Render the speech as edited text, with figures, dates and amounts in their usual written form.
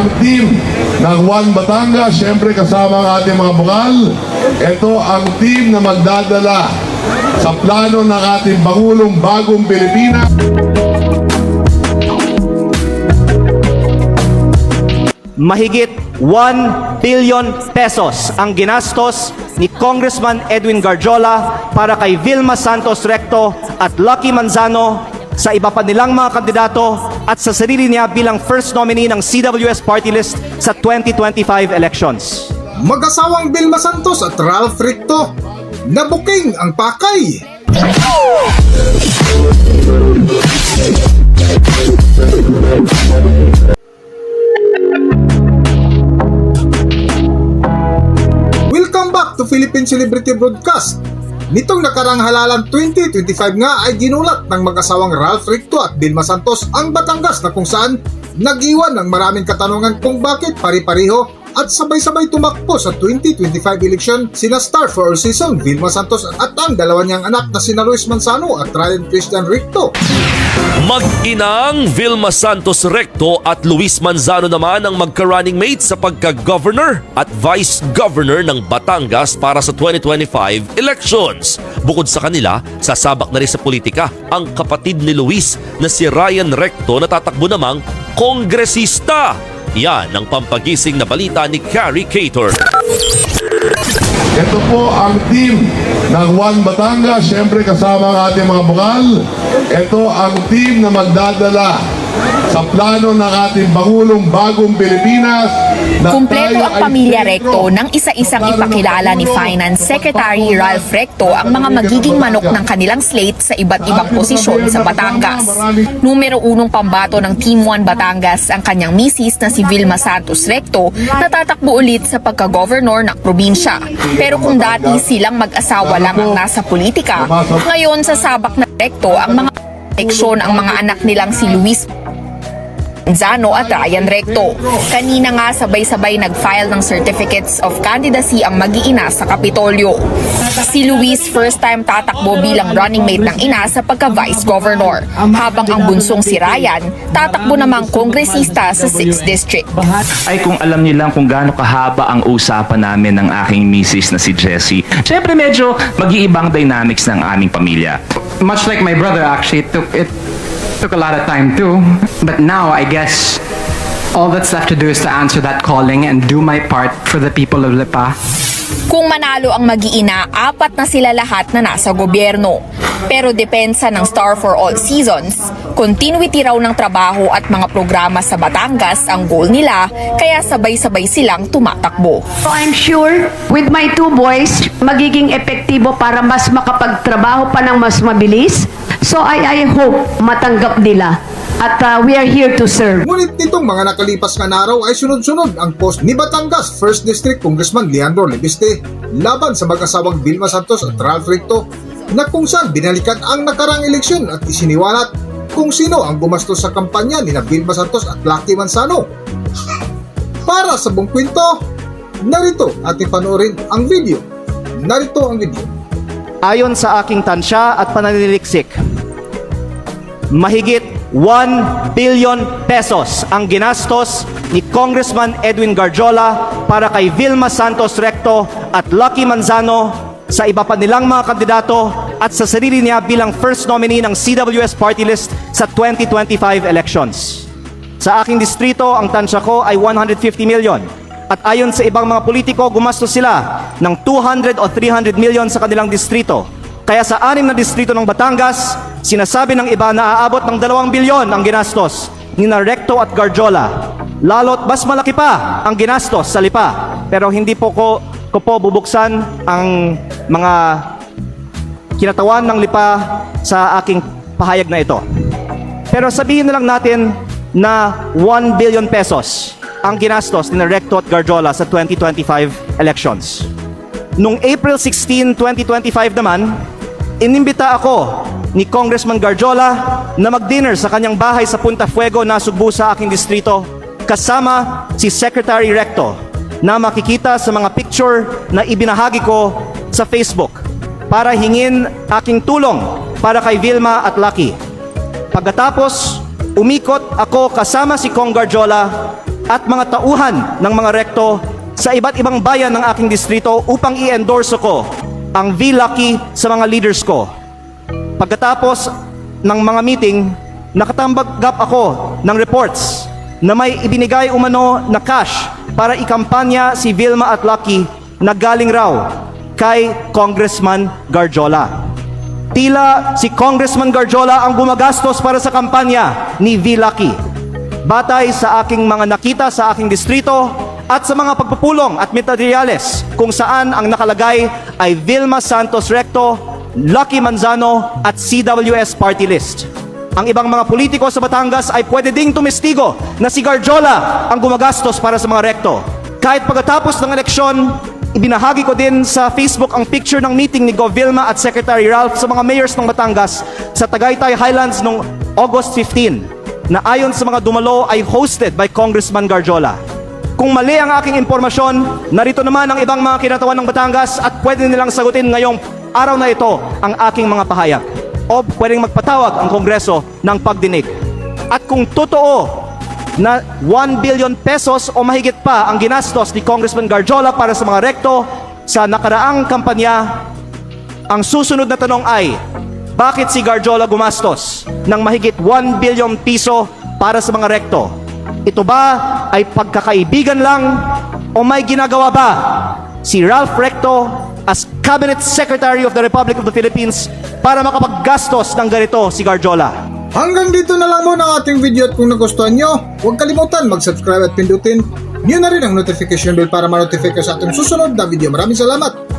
ang team ng One Batangas, siyempre kasama ang ating mga bukal. Ito ang team na magdadala sa plano ng ating Pangulong Bagong Pilipinas. Mahigit 1 billion pesos ang ginastos ni Congressman Edwin Garjola para kay Vilma Santos Recto at Lucky Manzano sa iba pa nilang mga kandidato at sa sarili niya bilang first nominee ng CWS party list sa 2025 elections. Mag-asawang Vilma Santos at Ralph Recto, nabuking ang pakay. Welcome back to Philippine Celebrity Broadcast. Nitong nakarang halalan 2025 nga ay ginulat ng mag-asawang Ralph Recto at Vilma Santos ang Batangas na kung saan nag-iwan ng maraming katanungan kung bakit pari-pariho at sabay-sabay tumakbo sa 2025 election sina star for all season Vilma Santos at ang dalawa niyang anak na sina Luis Manzano at Ryan Christian Recto. Mag-inang Vilma Santos Recto at Luis Manzano naman ang magka-running mate sa pagka-governor at vice-governor ng Batangas para sa 2025 elections. Bukod sa kanila, sasabak na rin sa politika ang kapatid ni Luis na si Ryan Recto na tatakbo namang kongresista. Yan ang pampagising na balita ni Carrie Cator. Ito po ang team ng One Batangas, siyempre kasama ang ating mga bukal. Ito ang team na magdadala sa plano ng ating Pangulong Bagong Pilipinas. Kumpleto ang pamilya Recto nang isa-isang ipakilala ni Finance Secretary Ralph Recto ang mga magiging manok ng kanilang slate sa iba't ibang posisyon sa Batangas. Numero 1 pambato ng Team 1 Batangas ang kanyang misis na si Vilma Santos Recto na tatakbo ulit sa pagka-governor ng probinsya. Pero kung dati silang mag-asawa lang ang nasa politika, ngayon sasabak na Recto ang mga eleksyon ang mga anak nilang si Luis Manzano at Ryan Recto. Kanina nga sabay-sabay nag-file ng certificates of candidacy ang mag-iina sa Kapitolyo. Si Luis first time tatakbo bilang running mate ng ina sa pagka-vice governor, habang ang bunsong si Ryan tatakbo namang kongresista sa 6th District. Ay kung alam niyo lang kung gaano kahaba ang usapan namin ng aking misis na si Jessie. Siyempre medyo mag-iibang dynamics ng aming pamilya. Much like my brother, actually, it took a lot of time too. But now, I guess, all that's left to do is to answer that calling and do my part for the people of Lipa. Kung manalo ang mag-iina, 4 na sila lahat na nasa gobyerno. Pero depensa ng Star for All Seasons, continuity raw ng trabaho at mga programa sa Batangas ang goal nila, kaya sabay-sabay silang tumatakbo. So I'm sure with my 2 boys, magiging epektibo para mas makapagtrabaho pa ng mas mabilis. So I hope matanggap nila. At we are here to serve. Ngunit nitong mga nakalipas na araw ay sunod-sunod ang post ni Batangas 1st District Congressman Leandro Lebiste laban sa mag-asawang Vilma Santos at Ralph Recto na kung saan binalikan ang nakarang eleksyon at isiniwalat kung sino ang gumastos sa kampanya ni Vilma Santos at Lucky Manzano. Para sa buong kwento, narito ating panoorin ang video. Narito ang video. Ayon sa aking tansya at pananiliksik, mahigit 1 billion pesos ang ginastos ni Congressman Edwin Garjola para kay Vilma Santos Recto at Lucky Manzano sa iba pa nilang mga kandidato at sa sarili niya bilang first nominee ng CWS party list sa 2025 elections. Sa aking distrito, ang tansya ko ay 150 million. At ayon sa ibang mga politiko, gumastos sila ng 200 o 300 million sa kanilang distrito. Kaya sa 6 na distrito ng Batangas, sinasabi ng iba na aabot ng 2 bilyon ang ginastos ni Recto at Garjola. Lalo't mas malaki pa ang ginastos sa Lipa. Pero hindi po ko po bubuksan ang mga kinatawan ng Lipa sa aking pahayag na ito. Pero sabihin na lang natin na 1 billion pesos ang ginastos ni Recto at Garjola sa 2025 elections. Noong April 16, 2025 naman, inimbita ako ni Congressman Garjola na mag-dinner sa kanyang bahay sa Punta Fuego na Sugbo sa aking distrito kasama si Secretary Recto na makikita sa mga picture na ibinahagi ko sa Facebook para hingin aking tulong para kay Vilma at Lucky. Pagkatapos, umikot ako kasama si Cong Garjola at mga tauhan ng mga rekto sa iba't ibang bayan ng aking distrito upang i-endorso ko ang V-Lucky sa mga leaders ko. Pagkatapos ng mga meeting, nakatanggap ako ng reports na may ibinigay umano na cash para ikampanya si Vilma at Lucky na galing raw kay Congressman Garjola. Tila si Congressman Garjola ang gumagastos para sa kampanya ni V-Lucky. Batay sa aking mga nakita sa aking distrito at sa mga pagpupulong at materyales kung saan ang nakalagay ay Vilma Santos Recto, Lucky Manzano at CWS party list. Ang ibang mga politiko sa Batangas ay pwede ding tumestigo na si Garjola ang gumagastos para sa mga rekto. Kahit pagkatapos ng eleksyon, ibinahagi ko din sa Facebook ang picture ng meeting ni Gov. Vilma at Secretary Ralph sa mga mayors ng Batangas sa Tagaytay Highlands noong August 15 na ayon sa mga dumalo ay hosted by Congressman Garjola. Kung mali ang aking impormasyon, narito naman ang ibang mga kinatawan ng Batangas at pwede nilang sagutin ngayong araw na ito ang aking mga pahayag. O pwedeng magpatawag ang Kongreso ng pagdinig. At kung totoo na 1 billion pesos o mahigit pa ang ginastos ni Congressman Garjola para sa mga rekto sa nakaraang kampanya, ang susunod na tanong ay, bakit si Garjola gumastos ng mahigit 1 billion piso para sa mga rekto? Ito ba ay pagkakaibigan lang o may ginagawa ba si Ralph Recto as Cabinet Secretary of the Republic of the Philippines para makapaggastos ng ganito si Garjola? Hanggang dito na lang muna ang ating video at kung nagustuhan nyo, huwag kalimutan mag-subscribe at pindutin nyo na rin ang notification bell para ma-notify ka sa ating susunod na video. Maraming salamat!